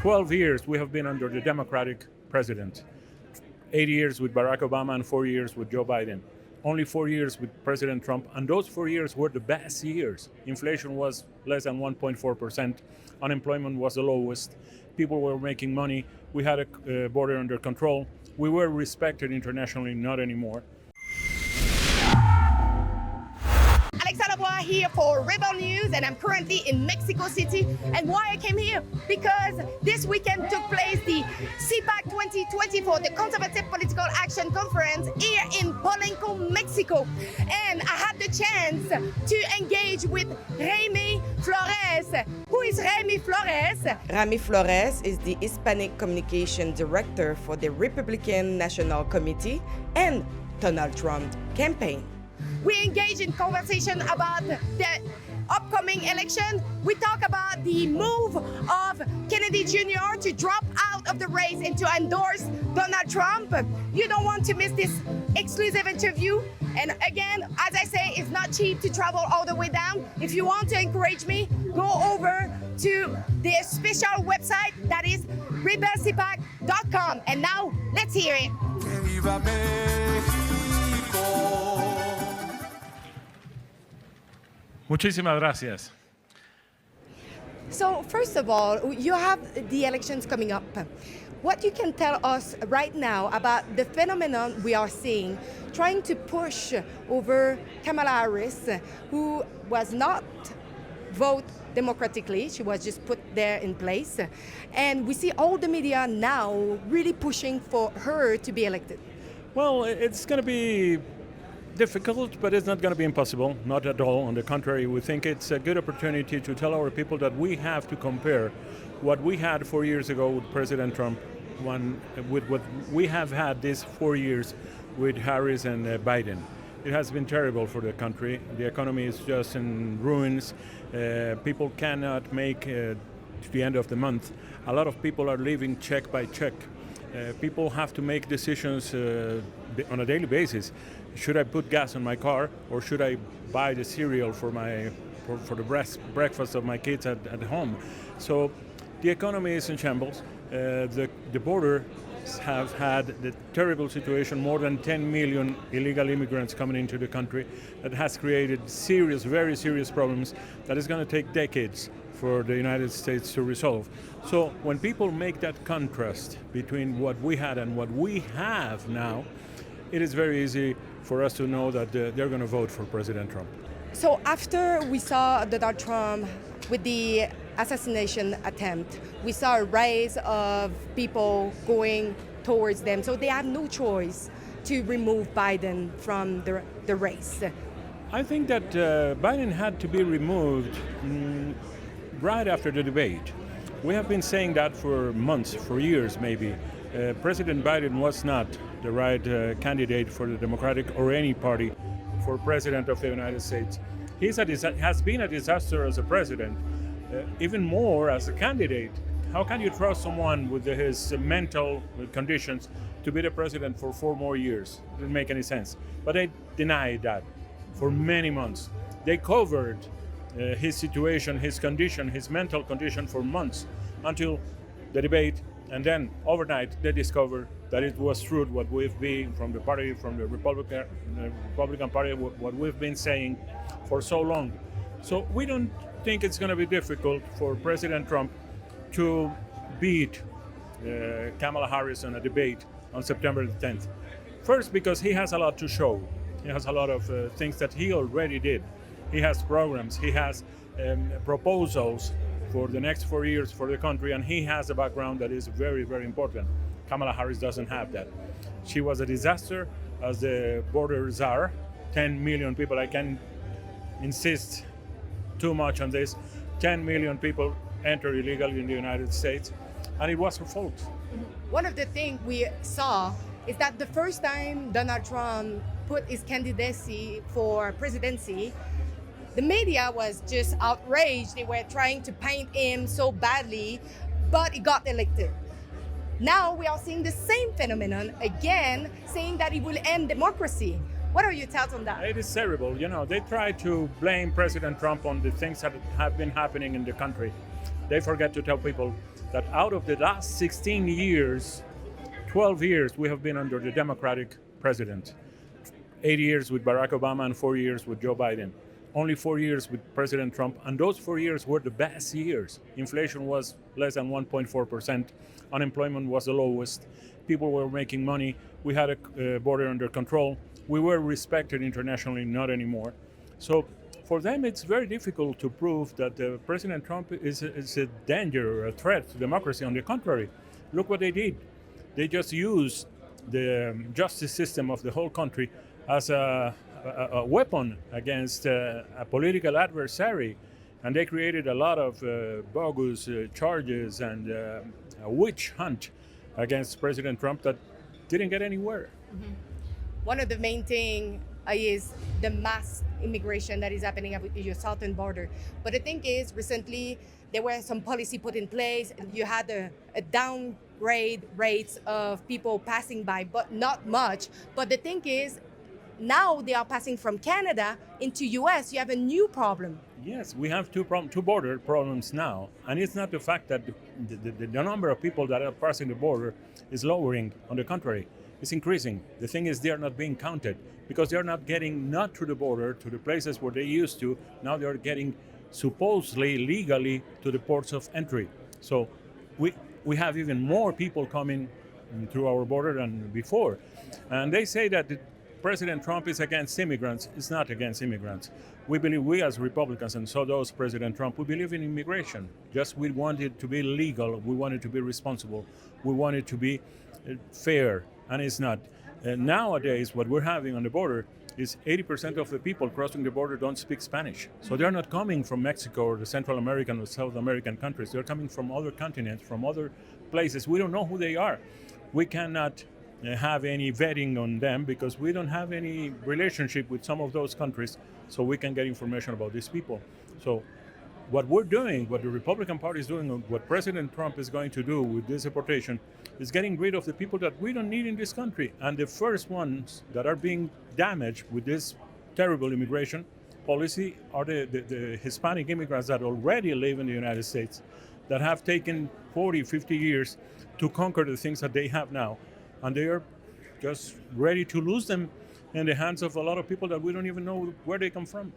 12 years we have been under the Democratic president. 8 years with Barack Obama and 4 years with Joe Biden. Only 4 years with President Trump, and those 4 years were the best years. Inflation was less than 1.4%. Unemployment was the lowest. People were making money. We had a border under control. We were respected internationally, not anymore. Lavoie here for Rebel News, and I'm currently in Mexico City. And why I came here? Because this weekend took place the CPAC 2024, the Conservative Political Action Conference here in Polanco, Mexico. And I had the chance to engage with Jaime Florez. Who is Jaime Florez? Jaime Florez is the Hispanic Communication Director for the Republican National Committe and Donald Trump campaign. We engage in conversation about the upcoming election. We talk about the move of Kennedy Jr. to drop out of the race and to endorse Donald Trump. You don't want to miss this exclusive interview. And again, as I say, it's not cheap to travel all the way down. If you want to encourage me, go over to the special website that is rebelcpac.com. And now, let's hear it. Muchísimas gracias. So first of all, you have the elections coming up. What you can tell us right now about the phenomenon we are seeing, trying to push over Kamala Harris, who was not voted democratically, she was just put there in place. And we see all the media now really pushing for her to be elected. Well, it's going to be difficult, but it's not going to be impossible, not at all. On the contrary, we think it's a good opportunity to tell our people that we have to compare what we had 4 years ago with President Trump with what we have had these 4 years with Harris and Biden. It has been terrible for the country. The economy is just in ruins. People cannot make to the end of the month. A lot of people are living check by check. People have to make decisions on a daily basis. Should I put gas on my car, or should I buy the cereal for the breakfast of my kids at home? So the economy is in shambles. The border have had the terrible situation, more than 10 million illegal immigrants coming into the country. That has created serious, very serious problems that is going to take decades for the United States to resolve. So when people make that contrast between what we had and what we have now, it is very easy for us to know that they're going to vote for President Trump. So after we saw Donald Trump with the assassination attempt, we saw a rise of people going towards them. So they have no choice to remove Biden from the race. I think that Biden had to be removed right after the debate. We have been saying that for months, for years maybe. President Biden was not the right candidate for the Democratic or any party for president of the United States. He has been a disaster as a president, even more as a candidate. How can you trust someone with his mental conditions to be the president for 4 more years? It doesn't make any sense. But they denied that for many months. They covered his situation, his condition, his mental condition for months until the debate. And then overnight, they discovered that it was true what we've been from the party, from the Republican Party, what we've been saying for so long. So we don't think it's going to be difficult for President Trump to beat Kamala Harris in a debate on September the 10th. First, because he has a lot to show. He has a lot of things that he already did. He has programs, he has proposals for the next 4 years for the country, and he has a background that is very, very important. Kamala Harris doesn't have that. She was a disaster as the border czar. 10 million people, I can insist too much on this, 10 million people enter illegally in the United States, and it was her fault. One of the things we saw is that the first time Donald Trump put his candidacy for presidency, the media was just outraged. They were trying to paint him so badly, but he got elected. Now we are seeing the same phenomenon again, saying that it will end democracy. What are your thoughts on that? It is terrible. You know, they try to blame President Trump on the things that have been happening in the country. They forget to tell people that out of the last 16 years, 12 years we have been under the Democratic president. 8 years with Barack Obama and 4 years with Joe Biden. Only 4 years with President Trump, and those 4 years were the best years. Inflation was less than 1.4%. Unemployment was the lowest. People were making money. We had a border under control. We were respected internationally, not anymore. So for them, it's very difficult to prove that President Trump is a danger or a threat to democracy. On the contrary, look what they did. They just used the justice system of the whole country as a weapon against a political adversary. And they created a lot of bogus charges and a witch hunt against President Trump that didn't get anywhere. Mm-hmm. One of the main things is the mass immigration that is happening at your southern border. But the thing is, recently, there were some policy put in place. You had a downgrade rates of people passing by, but not much. But the thing is, now they are passing from Canada into US. You have a new problem. Yes, we have two border problems now. And it's not the fact that the number of people that are passing the border is lowering. On the contrary, it's increasing. The thing is, they are not being counted because they are not getting not through the border to the places where they used to. Now they are getting supposedly legally to the ports of entry. So we have even more people coming through our border than before. And they say that President Trump is against immigrants. It's not against immigrants. We as Republicans, and so does President Trump, we believe in immigration. Just we want it to be legal. We want it to be responsible. We want it to be fair, and it's not. Nowadays, what we're having on the border is 80% of the people crossing the border don't speak Spanish. So they're not coming from Mexico or the Central American or South American countries. They're coming from other continents, from other places. We don't know who they are. We cannot have any vetting on them because we don't have any relationship with some of those countries, so we can get information about these people. So what we're doing, what the Republican Party is doing, what President Trump is going to do with this deportation is getting rid of the people that we don't need in this country. And the first ones that are being damaged with this terrible immigration policy are the Hispanic immigrants that already live in the United States, that have taken 40, 50 years to conquer the things that they have now. And they are just ready to lose them in the hands of a lot of people that we don't even know where they come from.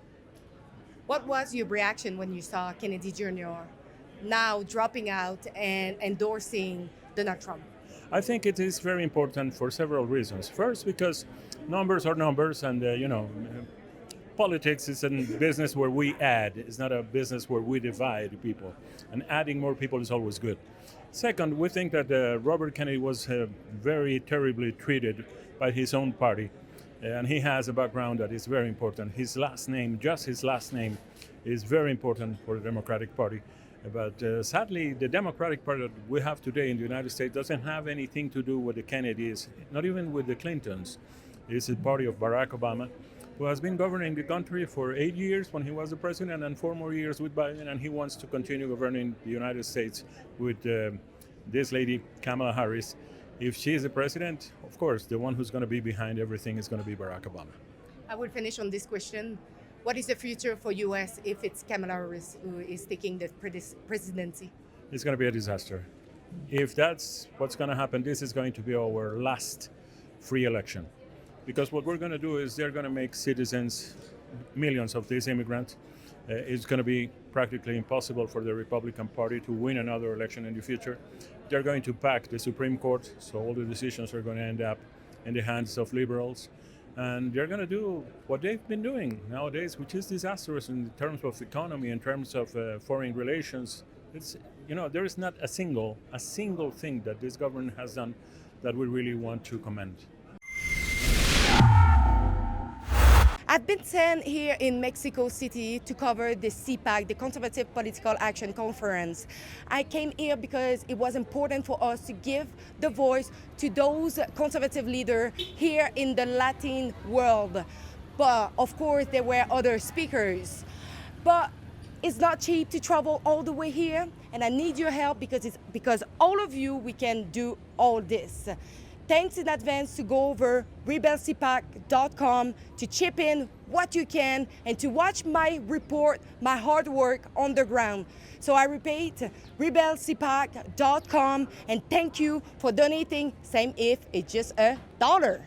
What was your reaction when you saw Kennedy Jr. now dropping out and endorsing Donald Trump? I think it is very important for several reasons. First, because numbers are numbers, and politics is a business where we add. It's not a business where we divide people. And adding more people is always good. Second, we think that Robert Kennedy was very terribly treated by his own party. And he has a background that is very important. His last name, just his last name, is very important for the Democratic Party. But sadly, the Democratic Party that we have today in the United States doesn't have anything to do with the Kennedys, not even with the Clintons. It's the party of Barack Obama, who has been governing the country for 8 years when he was the president and 4 more years with Biden, and he wants to continue governing the United States with this lady, Kamala Harris. If she is the president, of course, the one who's going to be behind everything is going to be Barack Obama. I will finish on this question. What is the future for U.S. if it's Kamala Harris who is taking the presidency? It's going to be a disaster. If that's what's going to happen, this is going to be our last free election. Because what we're going to do is they're going to make citizens, millions of these immigrants. It's going to be practically impossible for the Republican Party to win another election in the future. They're going to pack the Supreme Court, so all the decisions are going to end up in the hands of liberals. And they're going to do what they've been doing nowadays, which is disastrous in terms of economy, in terms of foreign relations. It's, there is not a single thing that this government has done that we really want to commend. I've been sent here in Mexico City to cover the CPAC, the Conservative Political Action Conference. I came here because it was important for us to give the voice to those conservative leaders here in the Latin world. But of course, there were other speakers. But it's not cheap to travel all the way here, and I need your help because all of you, we can do all this. Thanks in advance to go over rebelcpac.com to chip in what you can and to watch my report, my hard work on the ground. So I repeat, rebelcpac.com, and thank you for donating, same if it's just $1.